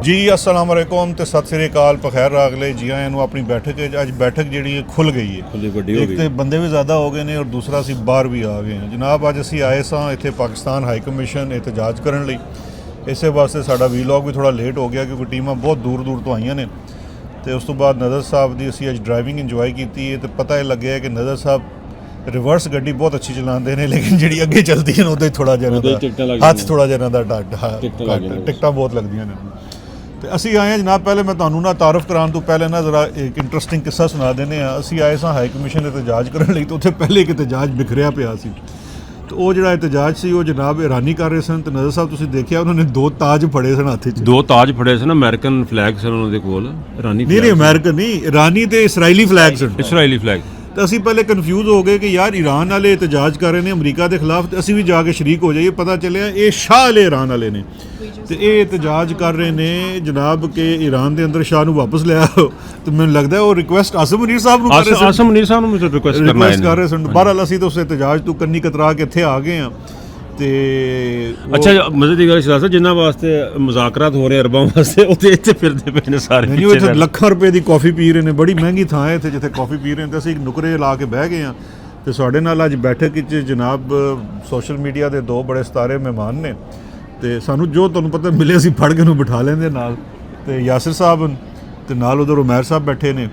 जी अस्सलाम वालेकुम ते सत श्री अकाल पखैर रागले जी आया नूं अपनी बैठक अज बैठक जी खुल गई है। एक तो बंदे भी ज़्यादा हो गए ने और दूसरा असी बाहर भी आ गए हैं। जनाब अज असी आए सां इत्थे पाकिस्तान हाई कमीशन एहतजाज करन लई। इस वास्ते साडा वीलॉग भी थोड़ा लेट हो गया क्योंकि टीमां बहुत दूर दूर तो आईयां ने। तो उस तो बाद नज़र साहब की असी अज ड्राइविंग इंजॉय की है। तो पता यह लगे कि नज़र साहब रिवर्स गड्डी बहुत अच्छी चलाते हैं, लेकिन जी अगे चलती है उदे थोड़ा जहा हथ थोड़ा जहा टिकटा बहुत लगदियां ने। तो असी आए हैं जनाब, पहले मैं तुहानू ना तारफ कराने तो पहले ना जरा एक इंटरस्टिंग किस्सा सुना देने। असी आए सां हाई कमीशन एहतजाज करने लई, तो उत्थे पहले एक एहतजाज बिखरिया पिया सी। तो वो जो एहतजाज से जनाब हैरानी कर रहे सन। तो नज़र साहब तुसीं देखिया उन्होंने दो ताज फड़े सन हत्थ च। दो ताज फड़े सन, अमेरिकन फ्लैग सन उन्होंने कोल। ईरानी नहीं अमेरिकन नहीं, ईरानी तो इसराइली फ्लैग सन। Israeli flag. तो असी पहले कन्फ्यूज़ हो गए कि यार ईरान वाले एहतजाज कर रहे हैं अमरीका के खिलाफ, तो असी भी जाके शरीक हो जाइए। पता चलिया ये शाह वाले ईरान वाले ने, तो ये एहतजाज कर रहे हैं जनाब के ईरान के अंदर शाह नूं वापस ले आओ। तो मैंने लगता है वो रिक्वेस्ट आसिम मुनीर साहब नूं कर रहे सन। आसिम मुनीर साहब नूं रिक्वेस्ट कर रहे सन। बहरहाल असी तो उस एहतजाज तो कन्नी कतरा के इत्थे आ गए हैं। तो अच्छा मजे की गल जिन्होंने वास्ते मुज़ाकरात हो रहे अरबां वास्ते उत्थे इत्थे फिरदे पे ने सारे। नहीं इत्थे लाखां रुपए की कॉफ़ी पी रहे हैं, बड़ी महंगी थां है इत्थे जिथे कॉफ़ी पी रहे हैं। तो असीं नुकरे ला के बह गए हैं। तो साडे नाल अज बैठक जनाब सोशल मीडिया के दो बड़े सितारे मेहमान ने। तो सानू जो तुहानू पता मिले असीं फड़ के बिठा लेंदे नाल। तो यासिर साहब ते नाल उधर उमैर साहब बैठे ने।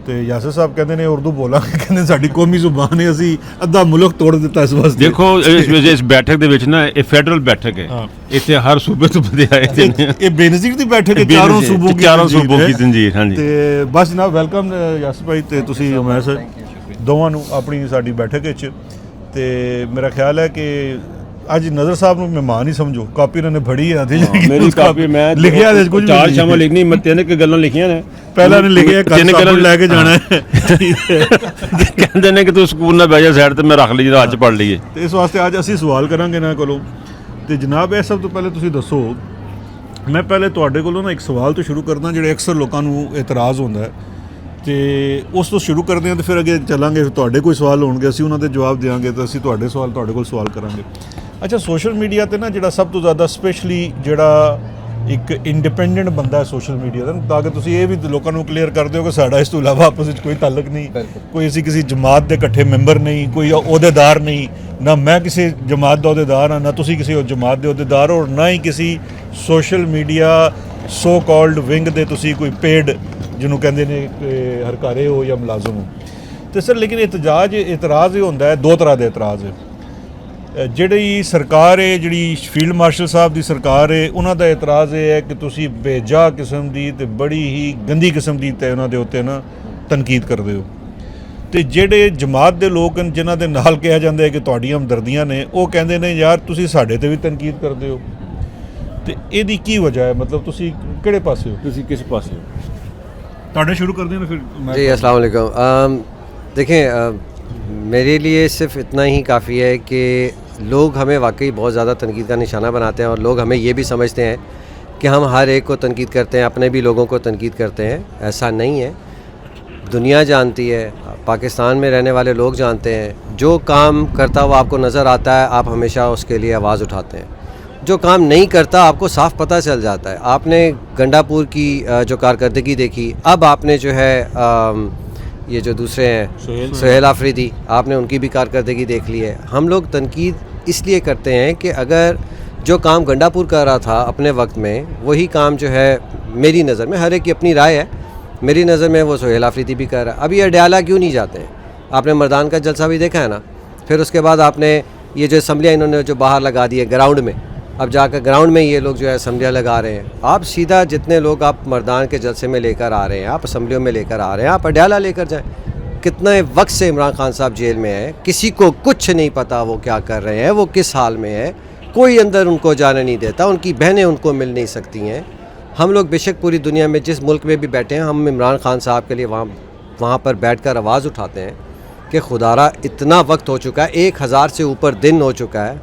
तो यासिर साहब कहते हैं उर्दू बोला, कहते साडी कौमी जुबान है, असी अद्धा मुल्क तोड़ दिता इस वास्ते। देखो इस बैठक दे विच ना ये फेडरल बैठक है, इत्थे हर सूबे तो बंदे आए थे। ये बेनज़ीर दी बैठक है, चारों सूबों की तंजीर। हां जी ते बस जनाब वेलकम यासिर भाई ते तुसी उमैर साहब दोवां नूं अपनी साडी बैठक विच। ते मेरा ख्याल है कि अज नज़र साहब नूं मेहमान ही समझो, कापी इन्होंने फड़ी है मेरी कापी मैं लिखिया कुछ चार शामां लिखनी, मैं तीन के गल्लां लिखियां ने। पहला ने लिखिया तीन गल्लां लेके जाना है, कहंदे ने कि तू स्कूल ना बैठ जा साइड ते मैं रख ली अज पढ़ लीए। तो इस वास्ते अज असीं सवाल करांगे इन्हां कोलों। ते जनाब इह सब तो पहले तुसीं दसो, मैं पहले तुहाडे कोलों ना एक सवाल तो शुरू करदा जिहड़े अक्सर लोकां नूं एतराज़ हुंदा है। तो उस तो शुरू करते हैं तो फिर अगे चलांगे, तुहाडे कोई सवाल होणगे असीं उन्हां दे जवाब देंगे, तो असीं तुहाडे सवाल तुहाडे कोल सवाल करांगे। अच्छा सोशल मीडिया ते ना जिहड़ा सब तो ज़्यादा स्पैशली जिहड़ा एक इंडिपेंडेंट बंदा है सोशल मीडिया का, ताकि तुसीं ये भी लोगों को क्लीयर कर दो कि साडा इस तो इलावा आपस में कोई ताल्लुक नहीं, कोई असीं किसी जमात के इकट्ठे मैंबर नहीं, कोई अहदेदार नहीं, ना मैं किसी जमात का अहदेदार हाँ, ना तुसीं किसी जमात के अहदेदार हो, ना ही किसी social media so called wing दे तुसीं कोई पेड जिन्हों कहते हैं हरकारे हो या मुलाजम हो। तो सर लेकिन एतराज़ ये होंदा है दो तरह के एतराज़ है। जिहड़ी सरकार है, जिहड़ी फील्ड मार्शल साहब की सरकार है, उन्हां दा एतराज़ ये है कि तुसीं बेजा किस्म की ते बड़ी ही गंदी किस्म की ते उन्हां दे उत्ते ना तनकीद करदे हो। तो जिहड़े जमात के लोग जिन्हां दे नाल कहा जाता है कि तुहाडियां हमदर्दियां ने, वो कहंदे ने यार तुसीं साडे ते भी तनकीद करदे हो। तो इहदी की वजह है, मतलब तुसीं किहड़े पासे हो, तुसीं किस पासे हो? तुहाडे शुरू कर दें ना फिर। जी अस्सलाम वालेकुम। देखें मेरे लिए सिर्फ इतना ही काफ़ी है कि लोग हमें वाकई बहुत ज़्यादा तनकीद का निशाना बनाते हैं, और लोग हमें ये भी समझते हैं कि हम हर एक को तनकीद करते हैं, अपने भी लोगों को तनकीद करते हैं। ऐसा नहीं है, दुनिया जानती है, पाकिस्तान में रहने वाले लोग जानते हैं, जो काम करता हुआ आपको नज़र आता है आप हमेशा उसके लिए आवाज़ उठाते हैं, जो काम नहीं करता आपको साफ पता चल जाता है। आपने गंडापुर की जो कारकर्दगी देखी, अब आपने जो है ये जो दूसरे हैं सुहेल आफरीदी, आपने उनकी भी कारकर्दगी देख ली है। हम लोग तनकीद इसलिए करते हैं कि अगर जो काम गंडापुर कर रहा था अपने वक्त में, वही काम जो है मेरी नज़र में, हर एक की अपनी राय है, मेरी नज़र में वो सुहेल आफरीदी भी कर रहा है। अभी अडयाला क्यों नहीं जाते हैं? आपने मर्दान का जलसा भी देखा है ना। फिर उसके बाद आपने ये जो असम्बलियाँ इन्होंने जो बाहर लगा दी है ग्राउंड में, अब जाकर ग्राउंड में ये लोग जो है असम्बलियाँ लगा रहे हैं। आप सीधा जितने लोग आप मर्दान के जलसे में लेकर आ रहे हैं, आप असम्बलियों में लेकर आ रहे हैं, आप अडयाला लेकर जाएं। कितने वक्त से इमरान खान साहब जेल में है, किसी को कुछ नहीं पता वो क्या कर रहे हैं, वो किस हाल में है, कोई अंदर उनको जाने नहीं देता, उनकी बहनें उनको मिल नहीं सकती हैं। हम लोग बेशक पूरी दुनिया में जिस मुल्क में भी बैठे हैं, हम इमरान खान साहब के लिए वहाँ पर बैठकर आवाज़ उठाते हैं कि खुदारा इतना वक्त हो चुका है, 1000 से ऊपर दिन हो चुका है,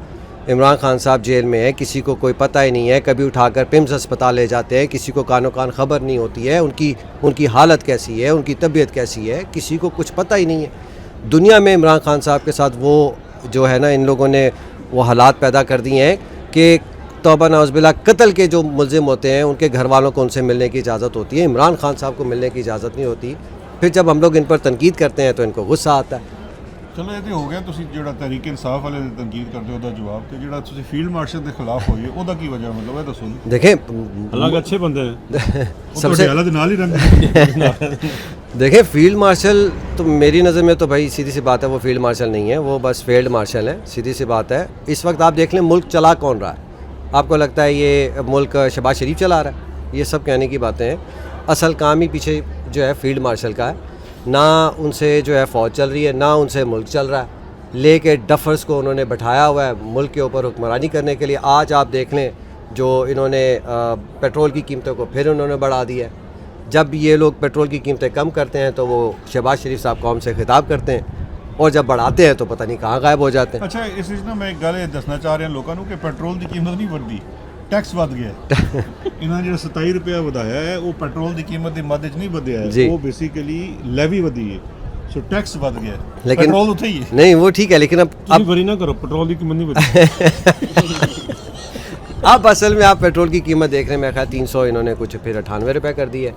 इमरान खान साहब जेल में है, किसी को कोई पता ही नहीं है। कभी उठाकर पिम्स अस्पताल ले जाते हैं, किसी को कानो कान खबर नहीं होती है उनकी हालत कैसी है, उनकी तबीयत कैसी है, किसी को कुछ पता ही नहीं है। दुनिया में इमरान खान साहब के साथ वो जो है ना, इन लोगों ने वो हालात पैदा कर दिए हैं कि तौबा नाउज़बिल्लाह कत्ल के जो मुल्ज़िम होते हैं उनके घर वालों को उनसे मिलने की इजाज़त होती है, इमरान खान साहब को मिलने की इजाज़त नहीं होती। फिर जब हम लोग इन पर तनकीद करते हैं तो इनको गुस्सा आता है। ਚਲੋ ਇਹ ਤੇ ਹੋ ਗਿਆ, ਤੁਸੀਂ ਜਿਹੜਾ ਤਹਿਰੀਕ ਇਨਸਾਫ ਵਾਲੇ ਦੀ ਤਨਕੀਦ ਕਰਦੇ ਹੋ ਉਹਦਾ ਜਵਾਬ, ਤੇ ਜਿਹੜਾ ਤੁਸੀਂ ਫੀਲਡ ਮਾਰਸ਼ਲ ਦੇ ਖਿਲਾਫ ਹੋਈਏ ਉਹਦਾ ਕੀ ਵਜ੍ਹਾ, ਮਤਲਬ ਇਹ ਦੱਸੋ ਜੀ। देखें हालांकि अच्छे बंदे हैं। ਉਹ सबसे ਤੁਹਾਡੇ ਹਾਲਾਂ ਦੇ ਨਾਲ ਹੀ ਰਹਿੰਦੇ। देखें फील्ड मार्शल तो मेरी नज़र में तो भाई सीधी सी बात है वो फील्ड मार्शल नहीं है, वो बस फील्ड मार्शल है, सीधी सी बात है। इस वक्त आप देख लें मुल्क चला कौन रहा है, आपको लगता है ये मुल्क शहबाज शरीफ चला रहा है? ये सब कहने की बातें हैं। असल काम ही पीछे जो है फील्ड मार्शल का है, ना उनसे जो है फ़ौज चल रही है, ना उनसे मुल्क चल रहा है। लेके डफर्स को उन्होंने बैठाया हुआ है मुल्क के ऊपर हुक्मरानी करने के लिए। आज आप देख लें जो इन्होंने पेट्रोल की कीमतों को फिर उन्होंने बढ़ा दिया है। जब ये लोग पेट्रोल की कीमतें कम करते हैं तो वो शहबाज शरीफ साहब कौम से खिताब करते हैं, और जब बढ़ाते हैं तो पता नहीं कहाँ गायब हो जाते हैं। ਅੱਛਾ, ਇਸ ਵਿੱਚ ਨਾ ਮੈਂ ਇੱਕ ਗੱਲ ਇਹ ਦੱਸਣਾ ਚਾਹ ਰਿਹਾ ਲੋਕਾਂ ਨੂੰ ਕਿ ਪੈਟਰੋਲ ਦੀ ਕੀਮਤ ਨਹੀਂ ਵਧਦੀ, ਟੈਕਸ ਵੱਧ ਗਿਆ ਹੈ। ਇਹਨਾਂ ਜਿਹੜਾ 27 ਰੁਪਇਆ ਵਧਾਇਆ ਹੈ ਉਹ ਪੈਟਰੋਲ ਦੀ ਕੀਮਤ ਦੀ ਮੱਦ 'ਚ ਨਹੀਂ ਵਧਿਆ ਹੈ, ਜੀ। ਉਹ ਬੇਸਿਕਲੀ ਲੈਵੀ ਵਧੀ ਹੈ, ਸੋ ਟੈਕਸ ਵੱਧ ਗਿਆ ਹੈ। लेकिन ਪੈਟਰੋਲ ਉੱਥੇ ਹੀ ਹੈ। नहीं वो ठीक है, लेकिन ਤੁਸੀਂ ਵਰੀ ਨਾ ਕਰੋ, ਪੈਟਰੋਲ ਦੀ ਕੀਮਤ ਨਹੀਂ ਵਧੀ। अब असल में आप पेट्रोल की कीमत देख रहे हैं, मेरे ख्याल 300 इन्होंने कुछ फिर 98 रुपये कर दी है।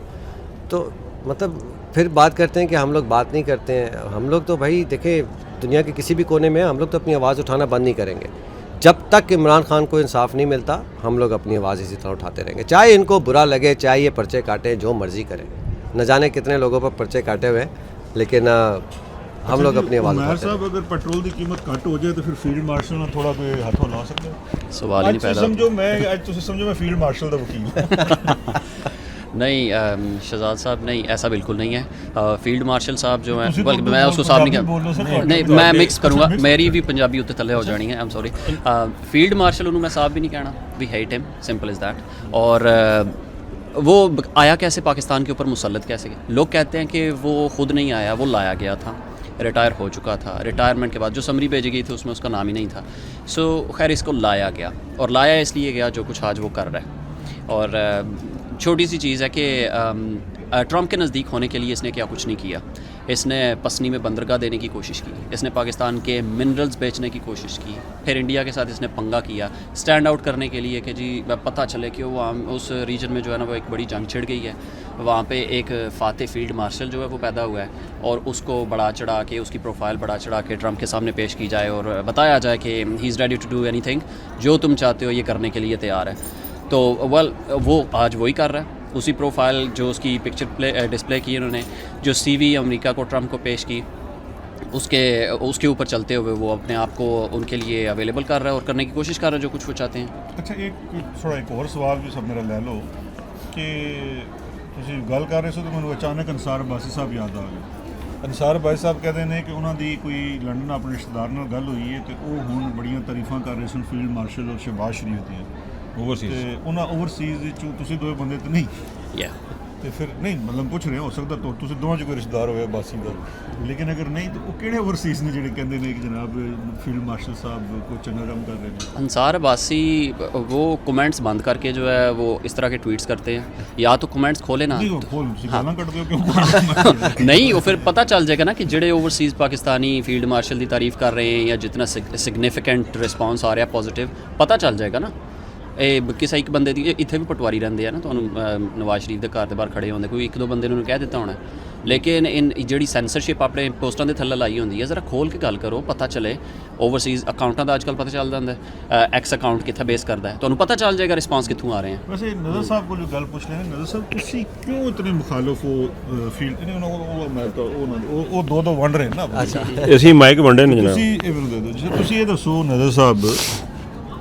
तो मतलब फिर बात करते हैं कि हम लोग बात नहीं करते हैं। हम लोग तो भाई देखें दुनिया के किसी भी कोने में हम लोग तो अपनी आवाज़ उठाना बंद नहीं करेंगे। जब तक इमरान खान को इंसाफ नहीं मिलता हम लोग अपनी आवाज़ इसी तरह उठाते रहेंगे, चाहे इनको बुरा लगे, चाहे ये पर्चे काटें, जो मर्ज़ी करें। न जाने कितने लोगों पर पर्चे काटे हुए हैं, लेकिन हम लोग अपनी आवाज़ उमर उठाते हैं। साहब अगर पेट्रोल की कीमत घट हो जाए तो फिर फील्ड मार्शल ਨਾਲ ਥੋੜਾ ਕੋਈ ਹੱਥੋਂ ਲਾ ਸਕਦੇ ਹੋ? सवाल ही नहीं पैदा ਸਮਝੋ ਤੁਸੀਂ ਸਮਝੋ ਮੈਂ ਫੀਲਡ ਮਾਰਸ਼ਲ ਦਾ ਵਕੀਲ। नहीं शहजाद साहब नहीं, ऐसा बिल्कुल नहीं है। फील्ड मार्शल साहब जो ਤੁਸੀਂ हैं, बल्कि तो मैं उसको साहब नहीं बोल लो सर, कहता, ਤੁਹਾਡੀ नहीं ਪੰਜਾਬੀ मैं मिक्स करूँगा, mix मेरी भी पंजाबी उत्ते थले हो जानी है, I am sorry. Field marshal उन्होंने मैं साहब भी नहीं कहना, we hate him, simple is that. और वो आया कैसे पाकिस्तान के ऊपर मुसल्लत कैसे? लोग कहते हैं कि वो ख़ुद नहीं आया, वो लाया गया था, रिटायर हो चुका था। रिटायरमेंट के बाद जो समरी भेजी गई थी उसमें उसका नाम ही नहीं था। सो खैर इसको लाया गया, और लाया इसलिए गया जो कुछ आज वो कर रहा है। और छोटी सी चीज़ है कि ट्रंप के नज़दीक होने के लिए इसने क्या कुछ नहीं किया। इसने पसनी में बंदरगाह देने की कोशिश की, इसने पाकिस्तान के मिनरल्स बेचने की कोशिश की, फिर इंडिया के साथ इसने पंगा किया स्टैंड आउट करने के लिए कि जी पता चले कि वो उस रीजन में जो है ना वो एक बड़ी जंग छिड़ गई है। वहाँ पे एक फ़ातेह फील्ड मार्शल जो है वो पैदा हुआ है, और उसको बढ़ा चढ़ा के उसकी प्रोफाइल बढ़ा चढ़ा के ट्रंप के सामने पेश की जाए और बताया जाए कि he is ready to do anything, जो तुम चाहते हो ये करने के लिए तैयार है। तो वेल वो आज वही कर रहा है, उसी प्रोफाइल जो उसकी पिक्चर डिस्प्ले की उन्होंने, जो CV अमेरिका को ट्रंप को पेश की, उसके ऊपर चलते हुए वो अपने आप को उनके लिए अवेलेबल कर रहा है और करने की कोशिश कर रहा है जो कुछ वो चाहते हैं। ਅੱਛਾ, ਥੋੜਾ ਇੱਕ ਹੋਰ ਸਵਾਲ ਵੀ ਸਭ ਮੇਰਾ ਲੈ ਲਓ ਕਿ ਤੁਸੀਂ ਗੱਲ ਕਰ ਰਹੇ ਸੀ ਤਾਂ ਮੈਨੂੰ ਅਚਾਨਕ ਅਨਸਾਰ ਅਬਾਸੀ ਸਾਹਿਬ ਯਾਦ ਆ ਗਏ। ਅਨਸਾਰ ਅਬਾਸੀ ਸਾਹਿਬ ਕਹਿੰਦੇ ਨੇ ਕਿ ਉਹਨਾਂ ਦੀ ਕੋਈ ਲੰਡਨ ਆਪਣੇ ਰਿਸ਼ਤੇਦਾਰ ਨਾਲ ਗੱਲ ਹੋਈ ਹੈ ਤੇ ਉਹ ਹੁਣ ਬੜੀਆਂ ਤਾਰੀਫਾਂ ਕਰ ਰਹੇ ਸਨ ਫੀਲਡ ਮਾਰਸ਼ਲ ਔਰ ਸ਼ਹਬਾਜ਼ ਸ਼ਰੀਫ ਦੀਆਂ। ਓਵਰਸੀਜ਼ ਤੇ ਉਹਨਾਂ ਓਵਰਸੀਜ਼ ਵਿੱਚ ਤੁਸੀਂ ਦੋਵੇਂ ਬੰਦੇ ਤੇ ਨਹੀਂ, ਤੇ ਫਿਰ ਨਹੀਂ ਮਤਲਬ ਪੁੱਛ ਰਹੇ ਹੋ ਸਕਦਾ ਤੁਸੀਂ ਦੋਵਾਂ 'ਚ ਕੋਈ ਰਿਸ਼ਤੇਦਾਰ ਹੋਵੇ ਅਬਾਸੀ ਦਾ, ਲੇਕਿਨ ਅगर नहीं तो वो ਕਿਹੜੇ ਓਵਰਸੀਜ਼ ਨੇ ਜਿਹੜੇ ਕਹਿੰਦੇ ਨੇ ਕਿ ਜਨਾਬ फील्ड मार्शल साहब को चंगा काम कर रहे हैं? अंसार अब्बासी वो कमेंट्स बंद करके जो है वो इस तरह के ट्वीट्स करते हैं, या तो कमेंट्स खोले ना नहीं, वो खोल ਤੁਸੀਂ ਗਾਲਾਂ ਕੱਢਦੇ ਹੋ ਕਿਉਂ? नहीं वो फिर पता चल जाएगा ना कि ਜਿਹੜੇ ओवरसीज़ पाकिस्तानी फील्ड मार्शल की तारीफ़ कर रहे हैं या जितना सिग्निफिकेंट रिस्पॉन्स आ रहा है पॉजिटिव, पता चल जाएगा ना। ਇਹ ਕਿਸੇ ਇੱਕ ਬੰਦੇ ਦੀ ਇੱਥੇ ਵੀ ਪਟਵਾਰੀ ਰਹਿੰਦੇ ਆ ਨਾ, ਤੁਹਾਨੂੰ ਨਵਾਜ਼ ਸ਼ਰੀਫ ਦੇ ਘਰ ਦੇ ਬਾਹਰ ਖੜੇ ਹੁੰਦੇ, ਕੋਈ ਇੱਕ ਦੋ ਬੰਦੇ ਨੂੰ ਕਹਿ ਦਿੱਤਾ ਹੋਣਾ। ਲੇਕਿਨ ਜਿਹੜੀ ਸੈਂਸਰਸ਼ਿਪ ਆਪਣੇ ਪੋਸਟਾਂ ਦੇ ਥੱਲੇ ਲਾਈ ਹੁੰਦੀ ਹੈ, ਜ਼ਰਾ ਖੋਲ ਕੇ ਗੱਲ ਕਰੋ, ਪਤਾ ਚਲੇ। ਓਵਰਸੀਜ਼ ਅਕਾਊਂਟਾਂ ਦਾ ਅੱਜਕੱਲ੍ਹ ਪਤਾ ਚੱਲ ਜਾਂਦਾ ਹੈ, ਐਕਸ ਅਕਾਊਂਟ ਕਿੱਥੇ ਬੇਸ ਕਰਦਾ ਹੈ, ਤੁਹਾਨੂੰ ਪਤਾ ਚੱਲ ਜਾਏਗਾ ਰਿਸਪਾਂਸ ਕਿੱਥੋਂ ਆ ਰਹੇ हैं। वैसे नज़र साहब को जो गल पूछ रहे हैं, नज़र साहब ਤੁਸੀਂ क्यों इतने मुखालिफ हो फील्ड ਉਹ ਦੋ ਵੰਡ ਰਹੇ ਨਾ। अच्छा, ਅਸੀਂ ਮਾਈਕ ਵੰਡੇ ਨੇ ਜਨਾਬ। ਤੁਸੀਂ ਇਹ ਮੈਨੂੰ ਦੇ ਦਿਓ, ਜੇ ਤੁਸੀਂ ਇਹ ਦੱਸੋ ਨਜ਼ਰ ਸਾਹਿਬ,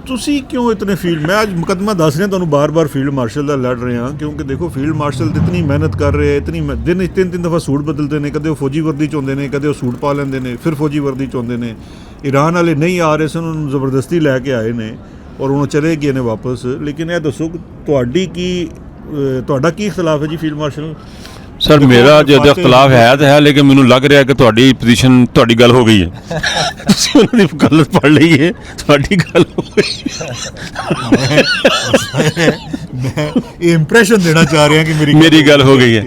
ਤੁਸੀਂ ਕਿਉਂ ਇਤਨੇ ਫੀਲਡ, ਮੈਂ ਅੱਜ ਮੁਕੱਦਮਾ ਦੱਸ ਰਿਹਾ ਤੁਹਾਨੂੰ ਬਾਰ-ਬਾਰ ਫੀਲਡ ਮਾਰਸ਼ਲ ਦਾ ਲੜ ਰਹੇ ਹਾਂ, ਕਿਉਂਕਿ ਦੇਖੋ ਫੀਲਡ ਮਾਰਸ਼ਲ ਇਤਨੀ ਮਿਹਨਤ ਕਰ ਰਹੇ, ਇਤਨੀ ਦਿਨ 3 ਦਫਾ ਸੂਟ ਬਦਲਦੇ ਨੇ, ਕਦੇ ਉਹ ਫੌਜੀ ਵਰਦੀ 'ਚ ਹੁੰਦੇ ਨੇ, ਕਦੇ ਉਹ ਸੂਟ ਪਾ ਲੈਂਦੇ ਨੇ, ਫਿਰ ਫੌਜੀ ਵਰਦੀ 'ਚ ਹੁੰਦੇ ਨੇ। ਈਰਾਨ ਵਾਲੇ ਨਹੀਂ ਆ ਰਹੇ ਸਨ, ਉਹਨਾਂ ਨੂੰ ਜ਼ਬਰਦਸਤੀ ਲੈ ਕੇ ਆਏ ਨੇ ਔਰ ਉਹ ਚਲੇ ਗਏ ਨੇ ਵਾਪਸ। ਲੇਕਿਨ ਇਹ ਦੱਸੋ ਤੁਹਾਡਾ ਕੀ ਇਖਤਲਾਫ ਹੈ ਜੀ ਫੀਲਡ ਮਾਰਸ਼ਲ? ਸਰ ਮੇਰਾ ਜਦੋਂ ਇਖਤਲਾਫ ਹੈ ਤਾਂ ਹੈ, ਲੇਕਿਨ ਮੈਨੂੰ ਲੱਗ ਰਿਹਾ ਕਿ ਤੁਹਾਡੀ ਪੋਜੀਸ਼ਨ ਤੁਹਾਡੀ ਗੱਲ ਹੋ ਗਈ ਹੈ। ਤੁਸੀਂ ਉਹਨਾਂ ਦੀ ਗੱਲ ਪੜ੍ਹ ਲਈ ਹੈ, ਤੁਹਾਡੀ ਗੱਲ ਹੋ ਗਈ। ਮੈਂ ਇਹ ਇੰਪ੍ਰੈਸ਼ਨ ਦੇਣਾ ਚਾਹ ਰਿਹਾ ਕਿ ਮੇਰੀ ਗੱਲ ਹੋ ਗਈ ਹੈ।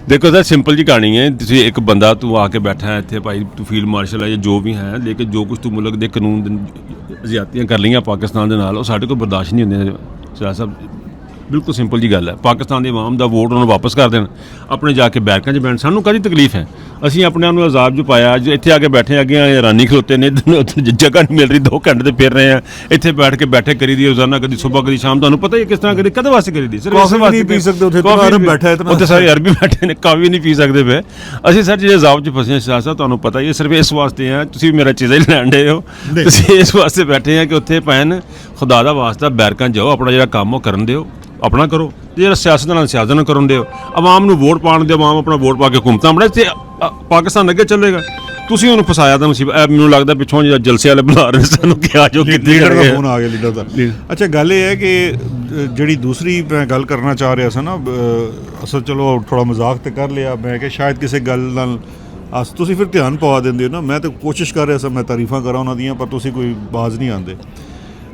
ਦੇਖੋ ਸਰ ਸਿੰਪਲ ਜੀ ਕਹਾਣੀ ਹੈ। ਤੁਸੀਂ ਇੱਕ ਬੰਦਾ ਤੂੰ ਆ ਕੇ ਬੈਠਾ ਹੈ ਇੱਥੇ ਭਾਈ, ਤੂੰ ਫੀਲਡ ਮਾਰਸ਼ਲ ਹੈ ਜਾਂ ਜੋ ਵੀ ਹੈ, ਲੇਕਿਨ ਜੋ ਕੁਝ ਤੂੰ ਮੁਲਕ ਦੇ ਕਾਨੂੰਨ ਜ਼ਿਆਦਤੀਆਂ ਕਰ ਲਈਆਂ ਪਾਕਿਸਤਾਨ ਦੇ ਨਾਲ, ਉਹ ਸਾਡੇ ਕੋਲ ਬਰਦਾਸ਼ਤ ਨਹੀਂ ਹੁੰਦੀਆਂ ਸਰਦਾਰ ਸਾਹਿਬ। ਬਿਲਕੁਲ ਸਿੰਪਲ ਜੀ ਗੱਲ ਹੈ। ਪਾਕਿਸਤਾਨ ਦੇ ਆਵਾਮ ਦਾ ਵੋਟ ਉਹਨਾਂ ਨੂੰ ਵਾਪਸ ਕਰ ਦੇਣ, ਆਪਣੇ ਜਾ ਕੇ ਬੈਰਕਾਂ 'ਚ ਬੈਠਣ, ਸਾਨੂੰ ਕਾਹਦੀ ਤਕਲੀਫ ਹੈ? ਅਸੀਂ ਆਪਣੇ ਆਪ ਨੂੰ ਆਜ਼ਾਦ ਜੋ ਪਾਇਆ, ਅੱਜ ਇੱਥੇ ਆ ਕੇ ਬੈਠੇ ਅੱਗੇ ਹੈਰਾਨੀ ਖਲੋਤੇ ਨੇ, ਜਗ੍ਹਾ ਨਹੀਂ ਮਿਲ ਰਹੀ, 2 ਘੰਟੇ ਤੇ ਫਿਰ ਰਹੇ ਆ ਇੱਥੇ ਬੈਠੇ ਕਰੀ ਦੀ ਰੋਜ਼ਾਨਾ, ਕਦੀ ਸਵੇਰ ਕਦੀ ਸ਼ਾਮ। ਤੁਹਾਨੂੰ ਪਤਾ ਹੀ ਕਿਸ ਤਰ੍ਹਾਂ ਕਰੀ, ਕਦੇ ਵਾਸਤੇ ਕਰੀ ਦੀ ਸਿਰਫ ਇਸੇ ਵਾਸਤੇ ਨਹੀਂ ਪੀ ਸਕਦੇ ਉੱਥੇ, ਅਰਬ ਬੈਠਾ ਹੈ ਇਤਨਾ, ਉੱਥੇ ਸਾਰੇ ਅਰਬੀ ਬੈਠੇ ਨੇ, ਕਾਫੀ ਨਹੀਂ ਪੀ ਸਕਦੇ ਪਏ। ਅਸੀਂ ਸਰ ਜਿਹੜੇ ਜ਼ਾਬ 'ਚ ਫਸੇ ਹਾਂ ਸਰਦਾਰ ਸਾਹਿਬ, ਤੁਹਾਨੂੰ ਪਤਾ ਹੀ ਹੈ, ਸਿਰਫ ਇਸ ਵਾਸਤੇ ਆ, ਤੁਸੀਂ ਮੇਰਾ ਚੀਜ਼ਾਂ ਹੀ ਲੈਣ ਦੇ ਹੋ, ਤੁਸੀਂ ਇਸ ਵਾਸਤੇ ਬੈਠੇ ਆ ਕਿ ਉੱਥੇ ਪੈਣ, ਖੁਦਾ ਦਾ ਵਾਸਤਾ ਬੈਰਕਾਂ ਜਾਓ, ਆਪਣਾ ਜਿਹੜਾ ਕੰਮ ਉਹ ਕਰਨ ਦਿਓ, ਆਪਣਾ ਕਰੋ। ਜਿਹੜਾ ਸਿਆਸਤ ਨਾਲ ਕਰਨ ਦਿਓ, ਆਵਾਮ ਨੂੰ ਵੋਟ ਪਾਉਣ ਦਿਓ, ਆਵਾਮ ਆਪਣਾ ਵੋਟ ਪਾ ਕੇ ਹੁਕੂਮਤਾਂ ਬਣਾ, ਤੇ ਪਾਕਿਸਤਾਨ ਅੱਗੇ ਚੱਲੇਗਾ। ਤੁਸੀਂ ਉਹਨੂੰ ਫਸਾਇਆ ਤਾਂ ਮੁਸੀਬਤ। ਮੈਨੂੰ ਲੱਗਦਾ ਪਿੱਛੋਂ ਜਿਹੜਾ ਜਲਸੇ ਵਾਲੇ ਬੁਲਾ ਰਹੇ ਸਾਨੂੰ ਕਿ ਆ ਜਾਓ, ਲੀਡਰ ਦਾ ਫੋਨ ਆ ਗਿਆ, ਲੀਡਰ ਦਾ। ਅੱਛਾ, ਗੱਲ ਇਹ ਹੈ ਕਿ ਜਿਹੜੀ ਦੂਸਰੀ ਮੈਂ ਗੱਲ ਕਰਨਾ ਚਾਹ ਰਿਹਾ ਸੀ ਨਾ, ਅਸਲ ਚਲੋ ਥੋੜਾ ਮਜ਼ਾਕ ਤੇ ਕਰ ਲਿਆ ਮੈਂ, ਕਿ ਸ਼ਾਇਦ ਕਿਸੇ ਗੱਲ ਨਾਲ ਤੁਸੀਂ ਫਿਰ ਧਿਆਨ ਪਵਾ ਦਿੰਦੇ ਹੋ ਨਾ। ਮੈਂ ਤਾਂ ਕੋਸ਼ਿਸ਼ ਕਰ ਰਿਹਾ ਸੀ ਮੈਂ ਤਾਰੀਫਾਂ ਕਰਾਂ ਉਹਨਾਂ ਦੀਆਂ, ਪਰ ਤੁਸੀਂ ਕੋਈ ਬਾਜ਼ ਨਹੀਂ ਆਉਂਦੇ।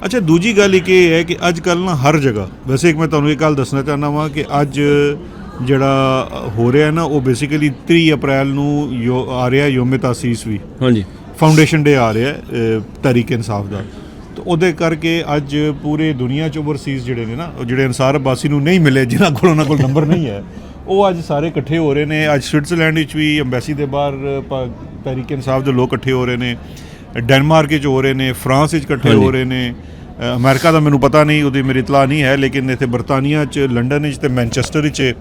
ਅੱਛਾ, ਦੂਜੀ ਗੱਲ ਇੱਕ ਇਹ ਹੈ ਕਿ ਅੱਜ ਕੱਲ੍ਹ ਨਾ ਹਰ ਜਗ੍ਹਾ, ਵੈਸੇ ਇੱਕ ਮੈਂ ਤੁਹਾਨੂੰ ਇਹ ਗੱਲ ਦੱਸਣਾ ਚਾਹੁੰਦਾ ਵਾਂ ਕਿ ਅੱਜ ਜਿਹੜਾ ਹੋ ਰਿਹਾ ਨਾ, ਉਹ ਬੇਸਿਕਲੀ 30 ਅਪ੍ਰੈਲ ਨੂੰ ਆ ਰਿਹਾ ਯੋਮ ਤਾਸੀਸ ਵੀ, ਹਾਂਜੀ, ਫਾਊਂਡੇਸ਼ਨ ਡੇ ਆ ਰਿਹਾ ਤਹਿਰੀਕ ਇਨਸਾਫ ਦਾ। ਤਾਂ ਉਹਦੇ ਕਰਕੇ ਅੱਜ ਪੂਰੇ ਦੁਨੀਆ 'ਚ ਓਵਰਸੀਜ਼ ਜਿਹੜੇ ਨੇ ਨਾ, ਜਿਹੜੇ ਅਨਸਾਰ ਅਬਾਸੀ ਨੂੰ ਨਹੀਂ ਮਿਲੇ, ਜਿਨ੍ਹਾਂ ਕੋਲ ਉਹਨਾਂ ਕੋਲ ਨੰਬਰ ਨਹੀਂ ਹੈ, ਉਹ ਅੱਜ ਸਾਰੇ ਇਕੱਠੇ ਹੋ ਰਹੇ ਨੇ। ਅੱਜ ਸਵਿਟਜ਼ਰਲੈਂਡ ਵਿੱਚ ਵੀ ਅੰਬੈਸੀ ਦੇ ਬਾਹਰ ਤਹਿਰੀਕ ਇਨਸਾਫ ਦੇ ਲੋਕ ਇਕੱਠੇ ਹੋ ਰਹੇ ਨੇ, ਡੈਨਮਾਰਕ ਵਿੱਚ ਹੋ ਰਹੇ ਨੇ, ਫਰਾਂਸ ਵਿੱਚ ਇਕੱਠੇ ਹੋ ਰਹੇ ਨੇ, ਅਮਰੀਕਾ ਦਾ ਮੈਨੂੰ ਪਤਾ ਨਹੀਂ, ਉਹਦੀ ਮੇਰੀ ਇਤਲਾਹ ਨਹੀਂ ਹੈ, ਲੇਕਿਨ ਇੱਥੇ ਬਰਤਾਨੀਆ 'ਚ, ਲੰਡਨ ਵਿੱਚ ਤੇ ਮੈਨਚੈਸਟਰ ਵਿੱਚ,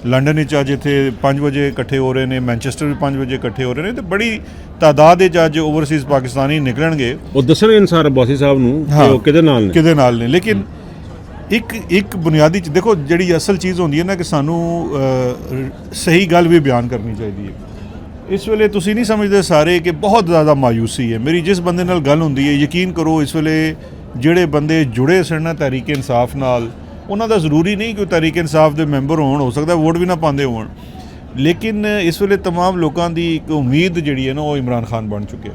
ਲੰਡਨ ਵਿੱਚ ਅੱਜ ਇੱਥੇ 5 ਵਜੇ ਇਕੱਠੇ ਹੋ ਰਹੇ ਨੇ, ਮੈਨਚੈਸਟਰ ਵੀ 5 ਵਜੇ ਇਕੱਠੇ ਹੋ ਰਹੇ ਨੇ, ਤੇ ਬੜੀ ਤਾਦਾਦ ਵਿੱਚ ਅੱਜ ਓਵਰਸੀਜ਼ ਪਾਕਿਸਤਾਨੀ ਨਿਕਲਣਗੇ। ਉਹ ਦੱਸਣਗੇ ਅਨਸਾਰ ਅਬਾਸੀ ਸਾਹਿਬ ਨੂੰ ਉਹ ਕਿਹਦੇ ਨਾਲ ਨੇ। ਲੇਕਿਨ ਇੱਕ ਬੁਨਿਆਦੀ ਦੇਖੋ, ਜਿਹੜੀ ਅਸਲ ਚੀਜ਼ ਹੁੰਦੀ ਹੈ ਨਾ, ਕਿ ਸਾਨੂੰ ਸਹੀ ਗੱਲ ਵੀ ਬਿਆਨ ਕਰਨੀ ਚਾਹੀਦੀ ਹੈ। ਇਸ ਵੇਲੇ ਤੁਸੀਂ ਨਹੀਂ ਸਮਝਦੇ ਸਾਰੇ ਕਿ ਬਹੁਤ ਜ਼ਿਆਦਾ ਮਾਯੂਸੀ ਹੈ। ਮੇਰੀ ਜਿਸ ਬੰਦੇ ਨਾਲ ਗੱਲ ਹੁੰਦੀ ਹੈ, ਯਕੀਨ ਕਰੋ ਇਸ ਵੇਲੇ ਜਿਹੜੇ ਬੰਦੇ ਜੁੜੇ ਸਨ ਨਾ ਤਹਿਰੀਕ ਇਨਸਾਫ ਨਾਲ, ਉਹਨਾਂ ਦਾ ਜ਼ਰੂਰੀ ਨਹੀਂ ਕਿ ਤਹਿਰੀਕ ਇਨਸਾਫ ਦੇ ਮੈਂਬਰ ਹੋਣ, ਹੋ ਸਕਦਾ ਵੋਟ ਵੀ ਨਾ ਪਾਉਂਦੇ ਹੋਣ, ਲੇਕਿਨ ਇਸ ਵੇਲੇ तमाम ਲੋਕਾਂ ਦੀ ਇੱਕ ਉਮੀਦ ਜਿਹੜੀ ਹੈ ਨਾ, ਉਹ ਇਮਰਾਨ ਖਾਨ ਬਣ ਚੁੱਕਿਆ।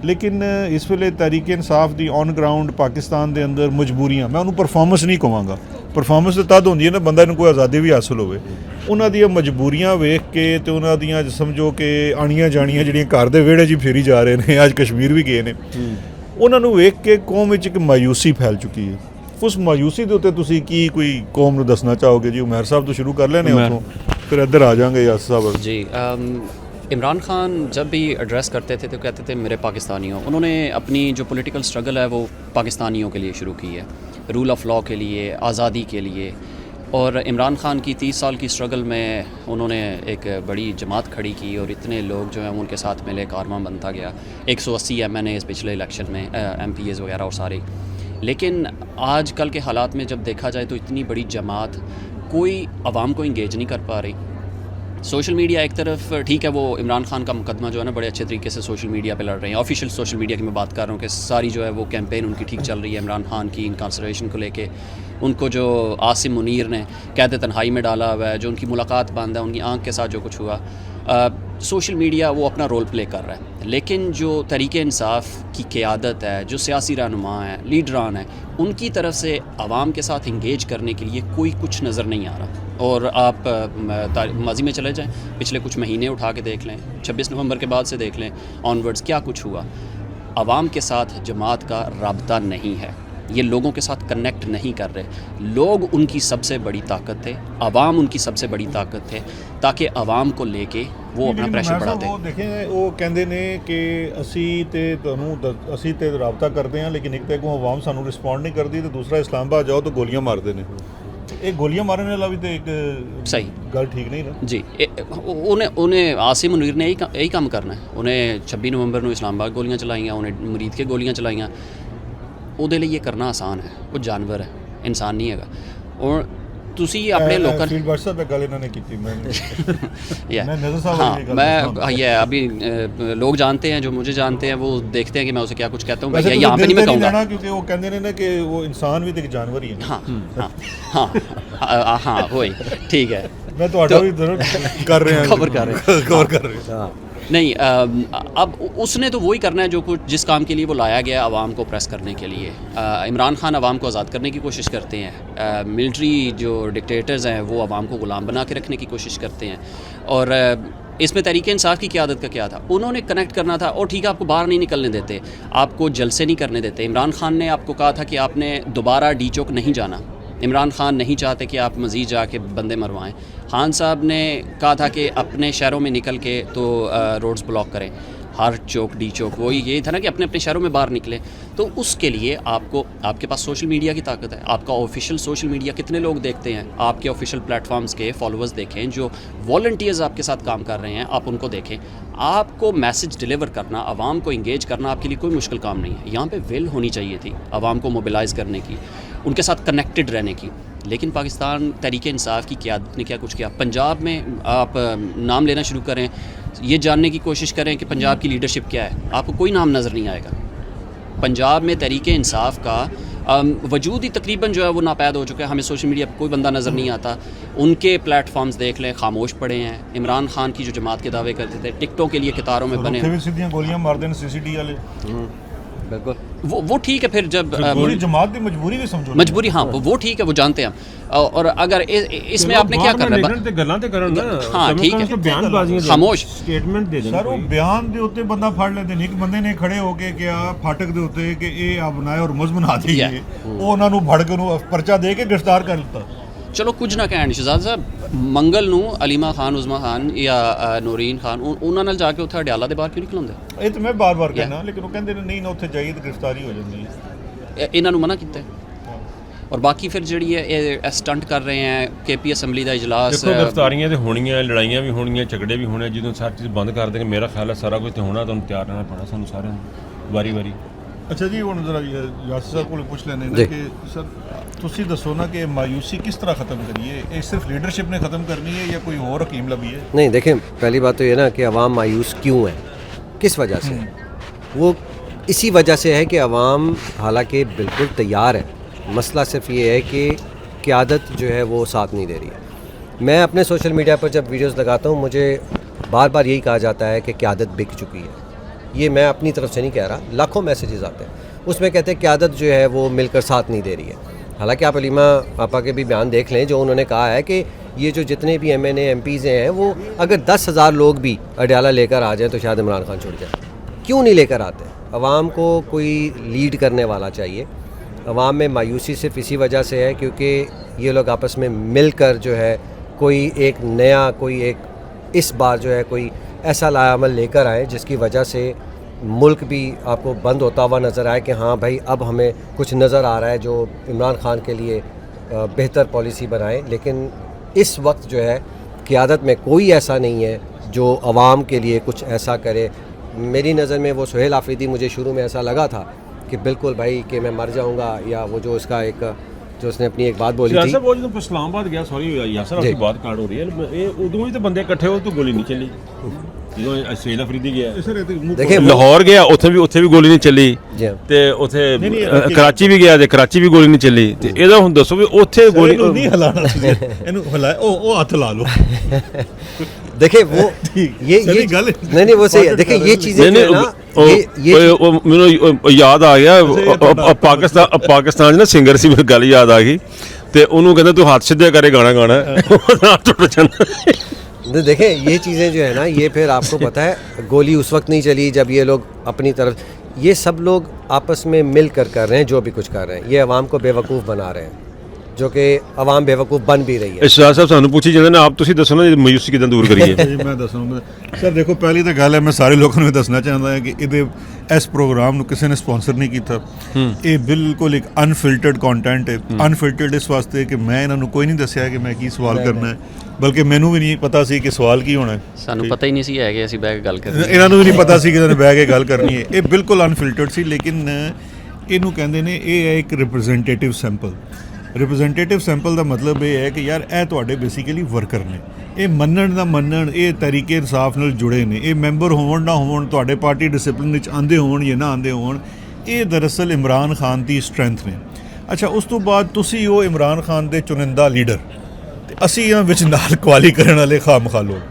ਲੇਕਿਨ ਇਸ ਵੇਲੇ ਤਹਿਰੀਕ ਇਨਸਾਫ ਦੀ ਔਨ ਗਰਾਊਂਡ ਪਾਕਿਸਤਾਨ ਦੇ ਅੰਦਰ ਮਜਬੂਰੀਆਂ, ਮੈਂ ਉਹਨੂੰ ਪਰਫਾਰਮੈਂਸ ਨਹੀਂ ਕਹਾਂਗਾ, ਪਰਫਾਰਮੈਂਸ ਤਾਂ ਤਦ ਹੁੰਦੀ ਹੈ ਨਾ ਬੰਦਾ ਨੂੰ ਕੋਈ ਆਜ਼ਾਦੀ ਵੀ ਹਾਸਲ ਹੋਵੇ। ਉਹਨਾਂ ਦੀਆਂ ਮਜਬੂਰੀਆਂ ਵੇਖ ਕੇ ਤੇ ਉਹਨਾਂ ਦੀਆਂ ਸਮਝੋ ਕਿ ਆਣੀਆਂ ਜਾਣੀਆਂ ਜਿਹੜੀਆਂ ਘਰ ਦੇ ਵਿਹੜੇ 'ਚ ਫੇਰੀ ਜਾ ਰਹੇ ਨੇ, ਅੱਜ ਕਸ਼ਮੀਰ ਵੀ ਗਏ ਨੇ, ਉਹਨਾਂ ਨੂੰ ਵੇਖ ਕੇ ਕੌਮ ਵਿੱਚ ਇੱਕ ਮਾਯੂਸੀ ਫੈਲ ਚੁੱਕੀ ਹੈ। ਉਸ ਮਾਯੂਸੀ ਦੇ ਉੱਤੇ ਤੁਸੀਂ ਕੀ ਕੋਈ ਕੌਮ ਨੂੰ ਦੱਸਣਾ ਚਾਹੋਗੇ ਜੀ? ਉਮਰ ਸਾਹਿਬ ਤੋਂ ਸ਼ੁਰੂ ਕਰ ਲੈਣੇ ਉੱਥੋਂ, फिर इधर आ जाएंगे यास साहब जी। इमरान खान जब भी एड्रेस करते थे तो कहते थे मेरे पाकिस्तानियों। उन्होंने अपनी जो पॉलिटिकल स्ट्रगल है वो पाकिस्तानियों के लिए शुरू की है, रूल ऑफ लॉ के लिए, आज़ादी के लिए। और इमरान खान की 30 साल की स्ट्रगल में उन्होंने एक बड़ी जमात खड़ी की और इतने लोग जो हैं उनके साथ मिले, कारवां बनता गया। 180 MNAs पिछले इलेक्शन में, MPAs वगैरह और सारे। लेकिन आज कल के हालात में जब देखा जाए तो इतनी बड़ी जमात कोई आवाम को इंगेज नहीं कर पा रही। सोशल मीडिया एक तरफ ठीक है, वो इमरान खान का मुकदमा जो है ना बड़े अच्छे तरीके से सोशल मीडिया पे लड़ रहे हैं। ऑफिशियल सोशल मीडिया की मैं बात कर रहा हूँ कि सारी जो है वो कैंपेन उनकी ठीक चल रही है इमरान खान की इनकार्सरेशन को लेके। उनको जो आसिम मुनीर ने कैद तन्हाई में डाला हुआ है, जो उनकी मुलाकात बंद है, उनकी आंख के साथ जो कुछ हुआ, सोशल मीडिया वो अपना रोल प्ले कर रहा है। लेकिन जो तरीक़े इंसाफ की क़यादत है, जो सियासी रहनुमा हैं, लीडरान हैं, उनकी तरफ से आवाम के साथ इंगेज करने के लिए कोई कुछ नज़र नहीं आ रहा। और आप माजी में चले जाएं, पिछले कुछ महीने उठा के देख लें, 26 नवंबर के बाद से देख लें ऑनवर्ड्स क्या कुछ हुआ। आवाम के साथ जमात का राब्ता नहीं है, ये लोगों के साथ कनेक्ट नहीं कर रहे। लोग उनकी सबसे बड़ी ताकत थे, आवाम उनकी सबसे बड़ी ताकत थे, ताकि आवाम को लेके वो अपना प्रेशर बढ़ाते। वो देखें, वो कहते ने कि असी ते राब्ता करते हैं, लेकिन एक तो को आवाम सानू रिस्पॉन्ड नहीं करती, तो दूसरा इस्लामाबाद जाओ तो गोलियां मारते हैं। एक गोलियां मारने वाला भी तो एक सही गल ठीक नहीं ना जी। उन्हें आसिम मुनीर ने यही काम करना है। उन्हें 26 नवंबर को इस्लामाबाद गोलियां चलाइयां, उन्हें मुरीद के गोलियां चलाइयां। ਉਹਦੇ ਲਈ ਇਹ ਕਰਨਾ ਆਸਾਨ ਹੈ, ਉਹ ਜਾਨਵਰ ਹੈ, ਇਨਸਾਨ ਨਹੀਂ ਹੈਗਾ। ਔਰ ਤੁਸੀਂ ਆਪਣੇ ਲੋਕਾਂ फील्ड व्हाट्सएप पे गल इन्होंने की थी मैं नजर साहब हाँ, मैं ये अभी लोग जानते हैं, जो मुझे जानते हैं वो देखते हैं कि मैं उसे क्या कुछ कहता हूँ। भैया यहाँ पे नहीं मैं कहूँगा, क्योंकि वो कहते हैं ना कि वो इंसान भी तो एक जानवर ही है। हाँ हाँ हाँ हाँ वही ठीक है। मैं तो भी जरूर कर रहे हैं, कवर कर रहे हैं। नहीं अब उसने तो वही करना है जो कुछ जिस काम के लिए वो लाया गया आवाम को प्रेस करने के लिए। इमरान खान आवाम को आज़ाद करने की कोशिश करते हैं, मिलिट्री जो डिक्टेटर्स हैं वो आवाम को ग़ुलाम बना के रखने की कोशिश करते हैं। और इसमें तहरीक इंसाफ की क़यादत का क्या था, उन्होंने कनेक्ट करना था। और ठीक है, आपको बाहर नहीं निकलने देते, आपको जलसे नहीं करने देते। इमरान खान ने आपको कहा था कि आपने दोबारा डी चौक नहीं जाना। इमरान खान नहीं चाहते कि आप मज़ीद जाके बंदे मरवाएं। खान साहब ने कहा था कि अपने शहरों में निकल के तो रोड्स ब्लॉक करें, हर चौक डी चौक, वो यही था ना कि अपने अपने शहरों में बाहर निकले। तो उसके लिए आपको, आपके पास सोशल मीडिया की ताकत है। आपका ऑफिशियल सोशल मीडिया कितने लोग देखते हैं, आपके ऑफिशियल प्लेटफॉर्म्स के फॉलोअर्स देखें, जो वॉलंटियर्स आपके साथ काम कर रहे हैं आप उनको देखें। आपको मैसेज डिलीवर करना, आवाम को इंगेज करना आपके लिए कोई मुश्किल काम नहीं है। यहाँ पे विल होनी चाहिए थी आवाम को मोबिलाइज़ करने की, उनके साथ कनेक्टेड रहने की। लेकिन पाकिस्तान तहरीक इंसाफ की क़यादत ने क्या कुछ किया। पंजाब में आप नाम लेना शुरू करें, ये जानने की कोशिश करें कि पंजाब की लीडरशिप क्या है, आपको कोई नाम नज़र नहीं आएगा। पंजाब में तहरीक इंसाफ का वजूद ही तकरीबन जो है वो नापैद हो चुका है। हमें सोशल मीडिया पर कोई बंदा नज़र नहीं आता। उनके प्लेटफॉर्म्स देख लें, खामोश पड़े हैं। इमरान खान की जो जमात के दावे करते थे, टिकटों के लिए कतारों में बने, सीधियां गोलियां मार देन सीसीडी वाले। बिल्कुल वो ठीक है। फिर जब पूरी जमात की मजबूरी भी समझो, मजबूरी, हाँ वो ठीक है, वो जानते हैं हम। और अगर इसमें आपने क्या करना है, हाँ ठीक है, खामोश स्टेटमेंट दे देना। सर वो बयान दे उत्ते बंदा फड़ लेते ने, एक बंदे ने खड़े होके क्या फाटक दे उत्ते कि ये आप बनाए और मुज़ बना दी, वो उन्हां नूं भड़ के परचा दे के गिरफ्तार कर लिता। चलो कुछ ना कहण शहजाद साहब, मंगल नूं अलीमा खान, उज़मा खान या नूरीन खान उन्हां नाल जाके उत्थे अडियाला दे बाहर क्यों नहीं खलोंदे? ये तो मैं बार-बार कहना, लेकिन वो कहंदे नहीं ना उत्थे जाइए तो गिरफ्तारी हो जाती है। इन्हां नूं मना कीता है। और बाकी फिर जिहड़ी है स्टंट कर रहे हैं, केपी असैम्बली का इजलास, देखो गिरफ्तारियां तो होणियां, लड़ाइयां भी होणियां, झगड़े भी होने। जो सारी चीज़ बंद कर देंगे, मेरा ख्याल है सारा कुछ तो होना, तो तैयार रहना पड़ा सानू सारे वारी-वारी। अच्छा जी, ਹੁਣ ਜ਼ਰਾ ਯਾਸਰ ਸਾਹਿਬ ਕੋਲ ਪੁੱਛ ਲੈਣੇ ਨੇ ਕਿ ਸਰ ਤੁਸੀਂ ਦੱਸੋ ਨਾ ਕਿ ਮਾयूसी किस तरह ख़त्म करिए, ये सिर्फ लीडरशिप ने ख़त्म करनी है या कोई और हकीम लबी है? नहीं, देखें, पहली बात तो ये ना कि अवाम मायूस क्यों है, किस वजह से? वो इसी वजह से है कि अवाम हालांकि बिल्कुल तैयार है, मसला सिर्फ ये है कि क़यादत जो है वो साथ नहीं दे रही है। मैं अपने सोशल मीडिया पर जब वीडियोस लगाता हूँ, मुझे बार बार यही कहा जाता है कि क़यादत बिक चुकी है। ये मैं अपनी तरफ से नहीं कह रहा, लाखों मैसेजेस आते हैं, उसमें कहते हैं क़यादत जो है वो मिलकर साथ नहीं दे रही है। हालांकि आप अलीमा पापा के भी बयान देख लें, जो उन्होंने कहा है कि ये जो जितने भी MNA MPs हैं, वो अगर 10,000 लोग भी अडियाला लेकर आ जाएँ तो शायद इमरान खान छुट जाए। क्यों नहीं लेकर आते? अवाम को कोई लीड करने वाला चाहिए। अवाम में मायूसी सिर्फ इसी वजह से है क्योंकि ये लोग आपस में मिलकर जो है कोई एक नया, कोई एक इस बार जो है कोई ऐसा लायामल लेकर आए जिसकी वजह से मुल्क भी आपको बंद होता हुआ नज़र आए कि हाँ भाई अब हमें कुछ नज़र आ रहा है जो इमरान खान के लिए बेहतर पॉलिसी बनाए। लेकिन इस वक्त जो है क़यादत में कोई ऐसा नहीं है जो अवाम के लिए कुछ ऐसा करे। मेरी नज़र में वो सुहेल आफरीदी, मुझे शुरू में ऐसा लगा था कि बिल्कुल भाई कि मैं मर जाऊँगा, या वो जो उसका एक जो उसने अपनी एक बात बोली थी, वो जो इस्लामाबाद गया, सॉरी यासर आपकी बात काट हो रही है, ये उदों ही तो बंदे इकट्ठे हो तो गोली नहीं चली। ਜਦੋਂ ਸੁਹੇਲ ਅਫਰੀਦੀ ਗਿਆ, देखिए ਲਾਹੌਰ ਗਿਆ, ਉੱਥੇ ਵੀ ਗੋਲੀ ਨਹੀਂ ਚੱਲੀ, ਤੇ ਉੱਥੇ ਕਰਾਚੀ ਵੀ ਗਿਆ ਤੇ ਕਰਾਚੀ ਵੀ ਗੋਲੀ ਨਹੀਂ ਚੱਲੀ। ਤੇ ਇਹਦਾ ਹੁਣ ਦੱਸੋ ਵੀ ਉੱਥੇ ਗੋਲੀ ਨਹੀਂ ਹਲਾਣਾ ਸੀ, ਇਹਨੂੰ ਹਲਾਏ, ਉਹ ਹੱਥ ਲਾ ਲਓ। देखिए वो ये नहीं वो सही है। देखिए ये चीज़ें जो है ना, ये ਮੈਨੂੰ ਯਾਦ ਆ ਗਿਆ, ਪਾਕਿਸਤਾਨ 'ਚ ਨਾ ਸਿੰਗਰ ਸੀ, ਮੈਨੂੰ ਗੱਲ ਯਾਦ ਆ ਗਈ, ਤੇ ਉਹਨੂੰ ਕਹਿੰਦਾ ਤੂੰ ਹੱਥ ਸਿੱਧੇ ਕਰੇ ਗਾਣਾ ਗਾਣਾ, ਟੁੱਟ ਜਾਂਦਾ। देखें ये चीज़ें जो है ना, ये फिर आपको पता है गोली उस वक्त नहीं चली जब ये लोग अपनी तरफ, ये सब लोग आपस में मिल कर रहे हैं जो भी कुछ कर रहे हैं। ये अवाम को बेवकूफ़ बना रहे हैं, जो कि अवाम बेवकूफ़ बन भी रही है। ਇਸ਼ਰਾਰ ਸਾਹਿਬ ਸਾਨੂੰ ਪੁੱਛੀ ਜਾਂਦੇ ਨੇ, ਆਪ ਤੁਸੀਂ ਦੱਸੋ ਨਾ ਮਾਯੂਸੀ ਕਿਦਾਂ ਦੂਰ ਕਰੀਏ। मैं दसूँगा सर, देखो पहली तो गल है, मैं सारे लोगों को दसना चाहता है कि ये इस प्रोग्राम ਨੂੰ ਕਿਸੇ ਨੇ ਸਪਾਂਸਰ ਨਹੀਂ ਕੀਤਾ। ਇਹ ਬਿਲਕੁਲ ਇੱਕ ਅਨਫਿਲਟਰਡ ਕੰਟੈਂਟ ਹੈ। ਅਨਫਿਲਟਰਡ ਇਸ ਵਾਸਤੇ ਕਿ ਮੈਂ ਇਹਨਾਂ ਨੂੰ ਕੋਈ ਨਹੀਂ ਦੱਸਿਆ ਕਿ ਮੈਂ ਕੀ ਸਵਾਲ ਕਰਨਾ ਹੈ, ਬਲਕਿ ਮੈਨੂੰ ਵੀ ਨਹੀਂ ਪਤਾ ਸੀ ਕਿ ਸਵਾਲ ਕੀ ਹੋਣਾ ਹੈ। ਸਾਨੂੰ ਪਤਾ ਹੀ ਨਹੀਂ ਸੀ ਹੈ ਕਿ ਅਸੀਂ ਬਹਿ ਕੇ ਗੱਲ ਕਰਨੀ, ਇਹਨਾਂ ਨੂੰ ਵੀ ਨਹੀਂ ਪਤਾ ਸੀ ਕਿ ਇਹਨਾਂ ਨੇ ਬਹਿ ਕੇ ਗੱਲ ਕਰਨੀ ਹੈ। ਇਹ ਬਿਲਕੁਲ ਅਨਫਿਲਟਰਡ ਸੀ, ਲੇਕਿਨ ਇਹਨੂੰ ਕਹਿੰਦੇ ਨੇ ਇਹ ਹੈ ਇੱਕ ਰਿਪਰੈਜ਼ੈਂਟੇਟਿਵ ਸੈਂਪਲ। ਰਿਪਰੈਜ਼ੈਂਟੇਟਿਵ ਸੈਂਪਲ ਦਾ ਮਤਲਬ ਇਹ ਹੈ ਕਿ ਯਾਰ ਇਹ ਤੁਹਾਡੇ ਬੇਸਿਕਲੀ ਵਰਕਰ ਨੇ, ਇਹ ਮੰਨਣ ਦਾ ਮੰਨਣ, ਇਹ ਤਰੀਕੇ ਇਨਸਾਫ ਨਾਲ ਜੁੜੇ ਨੇ, ਇਹ ਮੈਂਬਰ ਹੋਣ ਨਾ ਹੋਣ, ਤੁਹਾਡੇ ਪਾਰਟੀ ਡਿਸਪਲਿਨ ਵਿੱਚ ਆਉਂਦੇ ਹੋਣ ਜਾਂ ਨਾ ਆਉਂਦੇ ਹੋਣ, ਇਹ ਦਰਅਸਲ ਇਮਰਾਨ ਖਾਨ ਦੀ ਸਟਰੈਂਥ ਨੇ। ਅੱਛਾ, ਉਸ ਤੋਂ ਬਾਅਦ ਤੁਸੀਂ ਉਹ ਇਮਰਾਨ ਖਾਨ ਦੇ ਚੁਣਿੰਦਾ ਲੀਡਰ, ਤੇ ਅਸੀਂ ਇਹਨਾਂ ਵਿੱਚ ਨਾਲ ਕੁਆਲੀ ਕਰਨ ਵਾਲੇ ਖਾਮਖਾ ਲੋਕ।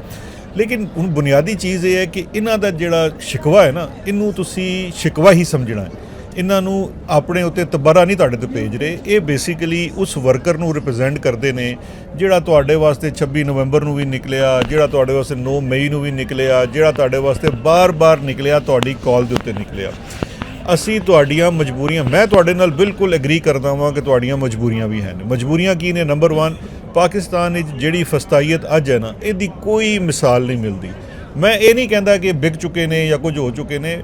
ਲੇਕਿਨ ਹੁਣ ਬੁਨਿਆਦੀ ਚੀਜ਼ ਇਹ ਹੈ ਕਿ ਇਹਨਾਂ ਦਾ ਜਿਹੜਾ ਸ਼ਿਕਵਾ ਹੈ ਨਾ, ਇਹਨੂੰ ਤੁਸੀਂ ਸ਼ਿਕਵਾ ਹੀ ਸਮਝਣਾ ਹੈ। ਇਹਨਾਂ ਨੂੰ ਆਪਣੇ ਉੱਤੇ ਤਬਰਾ ਨਹੀਂ ਤੁਹਾਡੇ ਤੇ ਭੇਜ ਰਹੇ। ਇਹ ਬੇਸਿਕਲੀ ਉਸ ਵਰਕਰ ਨੂੰ ਰਿਪਰੈਜ਼ੈਂਟ ਕਰਦੇ ਨੇ ਜਿਹੜਾ ਤੁਹਾਡੇ ਵਾਸਤੇ 26 ਨਵੰਬਰ ਨੂੰ ਵੀ ਨਿਕਲਿਆ, ਜਿਹੜਾ ਤੁਹਾਡੇ ਵਾਸਤੇ 9 ਮਈ ਨੂੰ ਵੀ ਨਿਕਲਿਆ, ਜਿਹੜਾ ਤੁਹਾਡੇ ਵਾਸਤੇ ਬਾਰ-ਬਾਰ ਨਿਕਲਿਆ, ਤੁਹਾਡੀ ਕਾਲ ਦੇ ਉੱਤੇ ਨਿਕਲਿਆ। ਅਸੀਂ ਤੁਹਾਡੀਆਂ ਮਜਬੂਰੀਆਂ, ਮੈਂ ਤੁਹਾਡੇ ਨਾਲ ਬਿਲਕੁਲ ਐਗਰੀ ਕਰਦਾ ਹਾਂ ਕਿ ਤੁਹਾਡੀਆਂ ਮਜਬੂਰੀਆਂ ਵੀ ਹਨ। ਮਜਬੂਰੀਆਂ ਕੀ ਨੇ? ਨੰਬਰ 1, ਪਾਕਿਸਤਾਨ ਵਿੱਚ ਜਿਹੜੀ ਫਸਤਾਈਅਤ ਅੱਜ ਹੈ ਨਾ, ਇਹਦੀ ਕੋਈ ਮਿਸਾਲ ਨਹੀਂ ਮਿਲਦੀ। ਮੈਂ ਇਹ ਨਹੀਂ ਕਹਿੰਦਾ ਕਿ ਵਿਕ ਚੁੱਕੇ ਨੇ ਜਾਂ ਕੁਝ ਹੋ ਚੁੱਕੇ ਨੇ।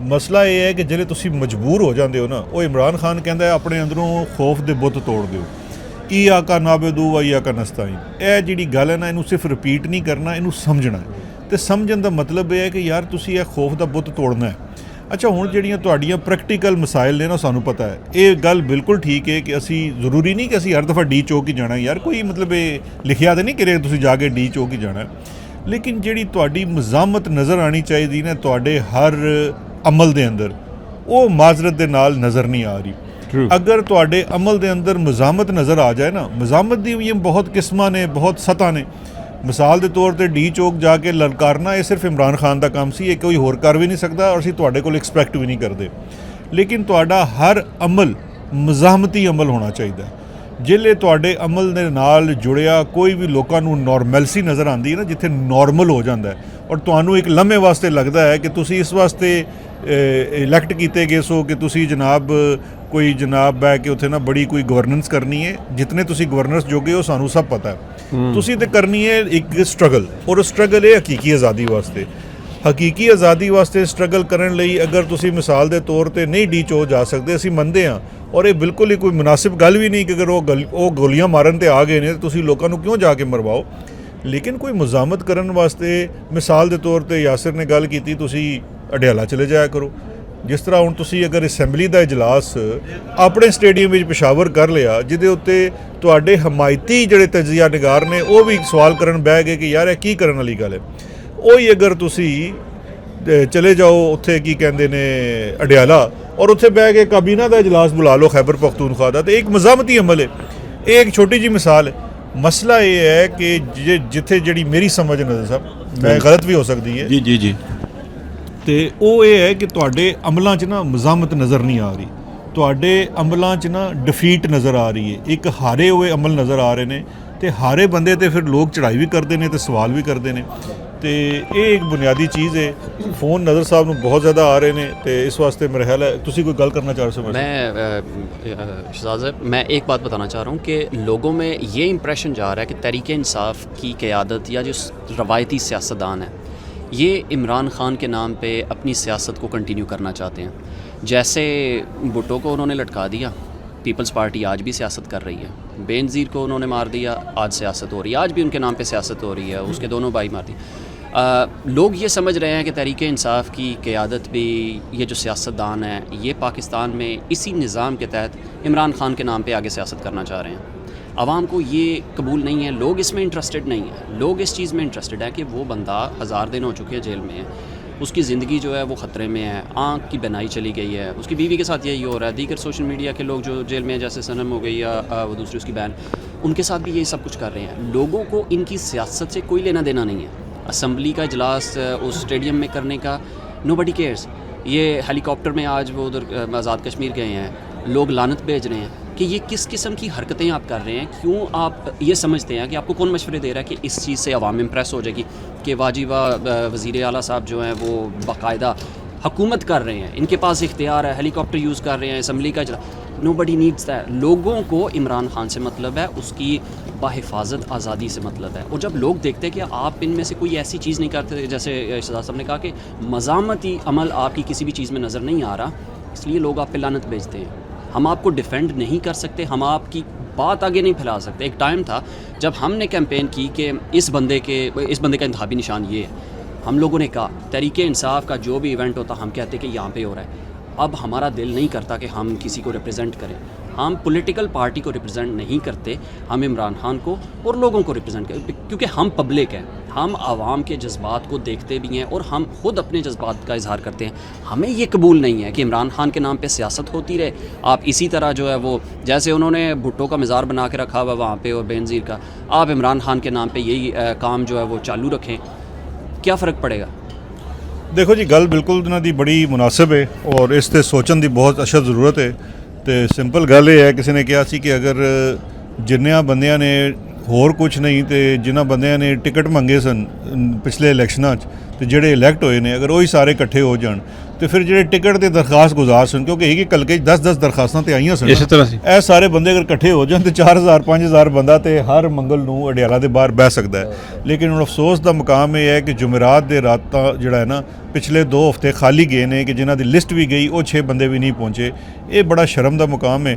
ਮਸਲਾ ਇਹ ਹੈ ਕਿ ਜਿਹੜੇ ਤੁਸੀਂ ਮਜਬੂਰ ਹੋ ਜਾਂਦੇ ਹੋ ਨਾ, ਉਹ ਇਮਰਾਨ ਖਾਨ ਕਹਿੰਦਾ ਹੈ ਆਪਣੇ ਅੰਦਰੋਂ ਖੌਫ ਦੇ ਬੁੱਤ ਤੋੜ ਦਿਓ। ਈ ਆਕਾ ਨਾਬਦੂ ਵਾ ਈ ਆਕਾ ਨਸਤਾਈਨ, ਇਹ ਜਿਹੜੀ ਗੱਲ ਹੈ ਨਾ, ਇਹਨੂੰ ਸਿਰਫ ਰਿਪੀਟ ਨਹੀਂ ਕਰਨਾ, ਇਹਨੂੰ ਸਮਝਣਾ ਹੈ। ਤੇ ਸਮਝਣ ਦਾ ਮਤਲਬ ਇਹ ਹੈ ਕਿ ਯਾਰ ਤੁਸੀਂ ਇਹ ਖੌਫ ਦਾ ਬੁੱਤ ਤੋੜਨਾ ਹੈ। ਅੱਛਾ, ਹੁਣ ਜਿਹੜੀਆਂ ਤੁਹਾਡੀਆਂ ਪ੍ਰੈਕਟੀਕਲ ਮਸਾਇਲ ਨੇ ਨਾ, ਸਾਨੂੰ ਪਤਾ ਹੈ। ਇਹ ਗੱਲ ਬਿਲਕੁਲ ਠੀਕ ਹੈ ਕਿ ਅਸੀਂ ਜ਼ਰੂਰੀ ਨਹੀਂ ਕਿ ਅਸੀਂ ਹਰ ਦਫਾ ਡੀ ਚੌਕ ਹੀ ਜਾਣਾ ਯਾਰ, ਕੋਈ ਮਤਲਬ ਇਹ ਲਿਖਿਆ ਤਾਂ ਨਹੀਂ ਕਿ ਤੁਸੀਂ ਜਾ ਕੇ ਡੀ ਚੌਕ ਹੀ ਜਾਣਾ। ਲੇਕਿਨ ਜਿਹੜੀ ਤੁਹਾਡੀ ਮਜ਼ਾਮਤ ਨਜ਼ਰ ਆਣੀ ਚਾਹੀਦੀ ਨਾ ਤੁਹਾਡੇ ਹਰ ਅਮਲ ਦੇ ਅੰਦਰ, ਉਹ ਮਾਜ਼ਰਤ ਦੇ ਨਾਲ ਨਜ਼ਰ ਨਹੀਂ ਆ ਰਹੀ। ਅਗਰ ਤੁਹਾਡੇ ਅਮਲ ਦੇ ਅੰਦਰ ਮਜ਼ਾਮਤ ਨਜ਼ਰ ਆ ਜਾਏ ਨਾ, ਮਜ਼ਾਮਤ ਦੀ ਵੀ ਬਹੁਤ ਕਿਸਮਾਂ ਨੇ, ਬਹੁਤ ਸਤ੍ਹਾ ਨੇ। ਮਿਸਾਲ ਦੇ ਤੌਰ ਤੇ ਡੀ ਚੌਕ ਜਾ ਕੇ ਲਲਕਾਰਨਾ ਇਹ ਸਿਰਫ ਇਮਰਾਨ ਖਾਨ ਦਾ ਕੰਮ ਸੀ, ਇਹ ਕੋਈ ਹੋਰ ਕਰ ਵੀ ਨਹੀਂ ਸਕਦਾ ਔਰ ਅਸੀਂ ਤੁਹਾਡੇ ਕੋਲ ਐਕਸਪੈਕਟ ਵੀ ਨਹੀਂ ਕਰਦੇ। ਲੇਕਿਨ ਤੁਹਾਡਾ ਹਰ ਅਮਲ ਮਜ਼ਾਮਤੀ ਅਮਲ ਹੋਣਾ ਚਾਹੀਦਾ। ਜਿਹੜੇ ਤੁਹਾਡੇ ਅਮਲ ਦੇ ਨਾਲ ਜੁੜਿਆ ਕੋਈ ਵੀ ਲੋਕਾਂ ਨੂੰ ਨੋਰਮੈਲਸੀ ਨਜ਼ਰ ਆਉਂਦੀ ਹੈ ਨਾ, ਜਿੱਥੇ ਨੋਰਮਲ ਹੋ ਜਾਂਦਾ ਹੈ ਔਰ ਤੁਹਾਨੂੰ ਇੱਕ ਲੰਮੇ ਵਾਸਤੇ ਲੱਗਦਾ ਹੈ ਕਿ ਤੁਸੀਂ ਇਸ ਵਾਸਤੇ ਇਲੈਕਟ ਕੀਤੇ ਗਏ ਸੋ ਕਿ ਤੁਸੀਂ ਜਨਾਬ ਕੋਈ ਜਨਾਬ ਬੈ ਕੇ ਉੱਥੇ ਨਾ ਬੜੀ ਕੋਈ ਗਵਰਨੈਂਸ ਕਰਨੀ ਹੈ। ਜਿਤਨੇ ਤੁਸੀਂ ਗਵਰਨੈਂਸ ਜੋਗੇ ਹੋ ਸਾਨੂੰ ਸਭ ਪਤਾ ਹੈ। ਤੁਸੀਂ ਤੇ ਕਰਨੀ ਹੈ ਇੱਕ ਸਟਰਗਲ, ਔਰ ਸਟਰਗਲ ਇਹ ਹਕੀਕੀ ਆਜ਼ਾਦੀ ਵਾਸਤੇ। ਹਕੀਕੀ ਆਜ਼ਾਦੀ ਵਾਸਤੇ ਸਟਰਗਲ ਕਰਨ ਲਈ ਅਗਰ ਤੁਸੀਂ ਮਿਸਾਲ ਦੇ ਤੌਰ ਤੇ ਨਹੀਂ ਡੀ ਚੋ ਜਾ ਸਕਦੇ, ਅਸੀਂ ਮੰਨਦੇ ਹਾਂ ਔਰ ਇਹ ਬਿਲਕੁਲ ਹੀ ਕੋਈ ਮੁਨਾਸਿਬ ਗੱਲ ਵੀ ਨਹੀਂ ਕਿ ਅਗਰ ਉਹ ਗੋਲੀਆਂ ਮਾਰਨ ਤੇ ਆ ਗਏ ਨੇ ਤੁਸੀਂ ਲੋਕਾਂ ਨੂੰ ਕਿਉਂ ਜਾ ਕੇ ਮਰਵਾਓ। ਲੇਕਿਨ ਕੋਈ ਮੁਜ਼ਾਮਤ ਕਰਨ ਵਾਸਤੇ, ਮਿਸਾਲ ਦੇ ਤੌਰ ਤੇ ਯਾਸਿਰ ਨੇ ਗੱਲ ਕੀਤੀ ਤੁਸੀਂ ਅਡਿਆਲਾ ਚਲੇ ਜਾਇਆ ਕਰੋ। ਜਿਸ ਤਰ੍ਹਾਂ ਹੁਣ ਤੁਸੀਂ ਅਗਰ ਅਸੈਂਬਲੀ ਦਾ ਇਜਲਾਸ ਆਪਣੇ ਸਟੇਡੀਅਮ ਵਿੱਚ ਪਿਸ਼ਾਵਰ ਕਰ ਲਿਆ, ਜਿਹਦੇ ਉੱਤੇ ਤੁਹਾਡੇ ਹਮਾਇਤੀ ਜਿਹੜੇ ਤਜਜ਼ੀਆ ਨਿਗਾਰ ਨੇ ਉਹ ਵੀ ਸਵਾਲ ਕਰਨ ਬਹਿ ਗਏ ਕਿ ਯਾਰ ਇਹ ਕੀ ਕਰਨ ਵਾਲੀ ਗੱਲ ਹੈ। ਉਹੀ ਅਗਰ ਤੁਸੀਂ ਚਲੇ ਜਾਓ ਉੱਥੇ ਕੀ ਕਹਿੰਦੇ ਨੇ ਅਡਿਆਲਾ, ਔਰ ਉੱਥੇ ਬਹਿ ਕੇ ਕਾਬੀਨਾ ਦਾ ਇਜਲਾਸ ਬੁਲਾ ਲਓ ਖੈਬਰ ਪਖਤੂਨਖਵਾ ਦਾ, ਤੇ ਇੱਕ ਮਜ਼ਾਮਤੀ ਅਮਲ ਹੈ। ਇਹ ਇੱਕ ਛੋਟੀ ਜਿਹੀ ਮਿਸਾਲ ਹੈ। ਮਸਲਾ ਇਹ ਹੈ ਕਿ ਜਿੱਥੇ ਜਿਹੜੀ ਮੇਰੀ ਸਮਝ ਨਜ਼ਰ ਸਾਹਿਬ, ਮੈਂ ਗਲਤ ਵੀ ਹੋ ਸਕਦੀ ਹੈ ਜੀ ਤੇ ਉਹ ਇਹ ਹੈ ਕਿ ਤੁਹਾਡੇ ਅਮਲਾਂ 'ਚ ਨਾ ਮਜ਼ਾਮਤ ਨਜ਼ਰ ਨਹੀਂ ਆ ਰਹੀ, ਤੁਹਾਡੇ ਅਮਲਾਂ 'ਚ ਨਾ ਡਿਫੀਟ ਨਜ਼ਰ ਆ ਰਹੀ ਹੈ। ਇੱਕ ਹਾਰੇ ਹੋਏ ਅਮਲ ਨਜ਼ਰ ਆ ਰਹੇ ਨੇ, ਤੇ ਹਾਰੇ ਬੰਦੇ ਤੇ ਫਿਰ ਲੋਕ ਚੜ੍ਹਾਈ ਵੀ ਕਰਦੇ ਨੇ ਤੇ ਸਵਾਲ ਵੀ ਕਰਦੇ ਨੇ। ਤੇ ਇਹ ਇੱਕ ਬੁਨਿਆਦੀ ਚੀਜ਼ ਹੈ। फ़ोन नज़र साहब ਨੂੰ बहुत ज़्यादा आ रहे हैं, तो इस वास्ते मेरा ख्याल है तुसी कोई गल करना चाह रहे हो? मैं शहजाद साहब, मैं एक बात बताना चाह रहा हूँ कि लोगों में ये इंप्रेशन जा रहा है कि तहरीक इंसाफ की क़यादत या जो रवायती सियासतदान है ये इमरान ख़ान के नाम पे अपनी सियासत को कंटिन्यू करना चाहते हैं। जैसे भुट्टो को उन्होंने लटका दिया, पीपल्स पार्टी आज भी सियासत कर रही है। बेनज़ीर को उन्होंने मार दिया, आज सियासत हो रही है, आज भी उनके नाम पे सियासत हो रही है, उसके दोनों भाई मार दिए। लोग ये समझ रहे हैं कि तहरीक इंसाफ की क़यादत भी, ये जो सियासतदान है ये पाकिस्तान में इसी निज़ाम के तहत इमरान ख़ान के नाम पे आगे सियासत करना चाह रहे हैं। आवाम को ये कबूल नहीं है, लोग इसमें इंटरेस्टेड नहीं है। लोग इस चीज़ में इंटरेस्टेड है कि वो बंदा 1000 दिन हो चुके हैं जेल में है, उसकी ज़िंदगी जो है वो ख़तरे में है, आँख की बनाई चली गई है, उसकी बीवी के साथ यही हो रहा है। दीगर सोशल मीडिया के लोग जो जेल में, जैसे सनम हो गई या वो दूसरी उसकी बहन, उनके साथ भी यही सब कुछ कर रहे हैं। लोगों को इनकी सियासत से कोई लेना देना नहीं है। असम्बली का इजलास उस स्टेडियम में करने का नोबडी केयर्स। ये हेलीकॉप्टर में आज वो उधर आज़ाद कश्मीर गए हैं, लोग लानत भेज रहे हैं कि ये किस किस्म की हरकतें आप कर रहे हैं। क्यों आप ये समझते हैं कि आपको कौन मशवरे दे रहा है कि इस चीज़ से अवाम इम्प्रेस हो जाएगी कि वाजिबा वज़ीर आला साहब जो हैं वो बाकायदा हुकूमत कर रहे हैं, इनके पास इख्तियार है, हेलीकॉप्टर यूज़ कर रहे हैं, असम्बली का नोबडी नीड्स दैट। लोगों को इमरान खान से मतलब है, उसकी बाहिफाजत आज़ादी से मतलब है। और जब लोग देखते हैं कि आप इनमें से कोई ऐसी चीज़ नहीं करते, जैसे शहजाद साहब ने कहा कि मज़ामती अमल आपकी किसी भी चीज़ में नज़र नहीं आ रहा, इसलिए लोग आप पे लानत भेजते हैं। हम आपको डिफेंड नहीं कर सकते, हम आपकी बात आगे नहीं फैला सकते। एक टाइम था जब हमने कैंपेन की कि इस बंदे का इंतखाबी निशान ये है, हम लोगों ने कहा तहरीक इंसाफ का जो भी इवेंट होता हम कहते कि यहाँ पे हो रहा है। अब हमारा दिल नहीं करता कि हम किसी को रिप्रेजेंट करें, हम पॉलिटिकल पार्टी को रिप्रेजेंट नहीं करते, हम इमरान खान को और लोगों को रिप्रेजेंट करते, क्योंकि हम पब्लिक हैं, हम आवाम के जज्बात को देखते भी हैं और हम खुद अपने जज्बात का इजहार करते हैं। हमें ये कबूल नहीं है कि इमरान खान के नाम पे सियासत होती रहे। आप इसी तरह जो है वो, जैसे उन्होंने भुट्टो का मज़ार बना के रखा हुआ वहाँ पे और बेनज़ीर का, आप इमरान खान के नाम पे यही काम जो है वो चालू रखें। क्या फ़र्क पड़ेगा? ਦੇਖੋ ਜੀ ਗੱਲ ਬਿਲਕੁਲ ਇਹਨਾਂ ਦੀ ਬੜੀ ਮੁਨਾਸਿਬ ਹੈ ਔਰ ਇਸ ਤੇ ਸੋਚਣ ਦੀ ਬਹੁਤ ਅਸ਼ਦ ਜ਼ਰੂਰਤ ਹੈ ਤੇ ਸਿੰਪਲ ਗੱਲ ਇਹ ਹੈ ਕਿਸੇ ਨੇ ਕਿਹਾ ਸੀ ਕਿ ਅਗਰ ਜਿੰਨਿਆਂ ਬੰਦਿਆਂ ਨੇ ਹੋਰ ਕੁਝ ਨਹੀਂ ਤੇ ਜਿਨ੍ਹਾਂ ਬੰਦਿਆਂ ਨੇ ਟਿਕਟ ਮੰਗੇ ਸਨ ਪਿਛਲੇ ਇਲੈਕਸ਼ਨਾਂ 'ਚ ਤੇ ਜਿਹੜੇ ਇਲੈਕਟ ਹੋਏ ਨੇ ਅਗਰ ਉਹੀ ਸਾਰੇ ਇਕੱਠੇ ਹੋ ਜਾਣ ਤੇ ਫਿਰ ਜਿਹੜੇ ਟਿਕਟ ਦੇ ਦਰਖਾਸਤ ਗੁਜ਼ਾਰ ਸਨ ਕਿਉਂਕਿ ਇਹ ਕਿ ਕਲਕੇ 10-10 ਦਰਖਾਸਤਾਂ ਤੇ ਆਈਆਂ ਸਨ ਇਸੇ ਤਰ੍ਹਾਂ ਸੀ। ਇਹ ਸਾਰੇ ਬੰਦੇ ਅਗਰ ਇਕੱਠੇ ਹੋ ਜਾਣ ਤੇ 4000 5000 ਬੰਦਾ ਤੇ ਹਰ ਮੰਗਲ ਨੂੰ ਅਡਿਆਲਾ ਦੇ ਬਾਹਰ ਬਹਿ ਸਕਦਾ ਹੈ ਲੇਕਿਨ ਹੁਣ ਅਫਸੋਸ ਦਾ ਮੁਕਾਮ ਇਹ ਹੈ ਕਿ ਜੁਮੇਰਾਤ ਦੇ ਰਾਤਾਂ ਜਿਹੜਾ ਹੈ ਨਾ ਪਿਛਲੇ 2 ਹਫ਼ਤੇ ਖਾਲੀ ਗਏ ਨੇ ਕਿ ਜਿਨ੍ਹਾਂ ਦੀ ਲਿਸਟ ਵੀ ਗਈ ਉਹ 6 ਬੰਦੇ ਵੀ ਨਹੀਂ ਪਹੁੰਚੇ ਇਹ ਬੜਾ ਸ਼ਰਮ ਦਾ ਮੁਕਾਮ ਹੈ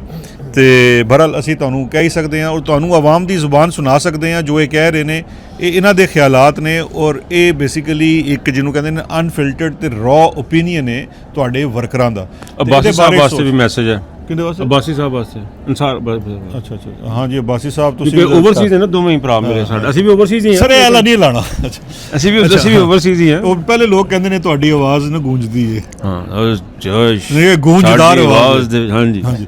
ਤੇ ਬਹਰਹਾਲ ਅਸੀਂ ਤੁਹਾਨੂੰ ਕਹਿ ਹੀ ਸਕਦੇ ਹਾਂ ਔਰ ਤੁਹਾਨੂੰ ਆਵਾਮ ਦੀ ਜ਼ੁਬਾਨ ਸੁਣਾ ਸਕਦੇ ਹਾਂ ਜੋ ਇਹ ਕਹਿ ਰਹੇ ਨੇ ਇਹ ਇਹਨਾਂ ਦੇ ਖਿਆਲਾਤ ਨੇ ਔਰ ਇਹ ਬੇਸਿਕਲੀ ਇੱਕ ਜਿਹਨੂੰ ਕਹਿੰਦੇ ਨੇ ਅਨਫਿਲਟਰਡ ਤੇ ਰॉ ਓਪੀਨੀਅਨ ਹੈ ਤੁਹਾਡੇ ਵਰਕਰਾਂ ਦਾ ਤੇ ਅਬਾਸੀ ਇਹਦੇ ਸਾਹਿਬ ਬਾਰੇ ਵਾਸਤੇ ਵੀ ਮੈਸੇਜ ਹੈ। ਕਿਹਦੇ ਵਾਸਤੇ? ਅਬਾਸੀ ਸਾਹਿਬ ਵਾਸਤੇ ਅਨਸਾਰ ਅੱਛਾ ਹਾਂ ਜੀ ਅਬਾਸੀ ਸਾਹਿਬ ਤੁਸੀਂ ਕਿਉਂਕਿ ਓਵਰਸੀਜ਼ ਹੈ ਨਾ ਦੋਵੇਂ ਹੀ ਭਰਾ ਮੇਰੇ ਸਾਡੇ ਅਸੀਂ ਵੀ ਓਵਰਸੀਜ਼ ਹੀ ਹਾਂ ਸਰ ਇਹ ਐਲਾ ਨਹੀਂ ਲਾਣਾ ਅਸੀਂ ਵੀ ਓਵਰਸੀਜ਼ ਹੀ ਹਾਂ। ਉਹ ਪਹਿਲੇ ਲੋਕ ਕਹਿੰਦੇ ਨੇ ਤੁਹਾਡੀ ਆਵਾਜ਼ ਨਾ ਗੂੰਜਦੀ ਹੈ ਹਾਂ ਜੋਸ਼ ਨਹੀਂ, ਇਹ ਗੂੰਜਦਾਰ ਸਾਡੀ ਆਵਾਜ਼ ਦੇ ਹਾਂਜੀ ਹਾਂਜੀ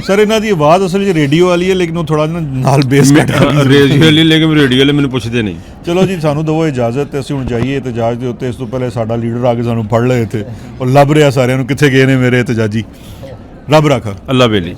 ਸਰ ਇਹਨਾਂ ਦੀ ਆਵਾਜ਼ ਅਸਲ ਵਿੱਚ ਰੇਡੀਓ ਵਾਲੀ ਹੈ ਲੇਕਿਨ ਉਹ ਥੋੜਾ ਜਿਹਾ ਨਾਲ ਬੇਸ ਘੱਟ ਰੇਡੀਓ ਲਈ ਲੇਕਿਨ ਰੇਡੀਓ ਵਾਲੇ ਮੈਨੂੰ ਪੁੱਛਦੇ ਨਹੀਂ। ਚਲੋ ਜੀ ਸਾਨੂੰ ਦਿਓ ਇਜਾਜ਼ਤ ਤੇ ਅਸੀਂ ਹੁਣ ਜਾਈਏ ਇਤਜਾਜ ਦੇ ਉੱਤੇ। ਇਸ ਤੋਂ ਪਹਿਲੇ ਸਾਡਾ ਲੀਡਰ ਆ ਕੇ ਸਾਨੂੰ ਫੜ ਲਏ ਇੱਥੇ ਔਰ ਲੱਭ ਰਿਹਾ ਸਾਰਿਆਂ ਨੂੰ ਕਿੱਥੇ ਗਏ ਨੇ ਮੇਰੇ ਇਤਜਾਜੀ। ਰੱਬ ਰੱਖਾ। ਅੱਲਾ ਬੇਲੀ।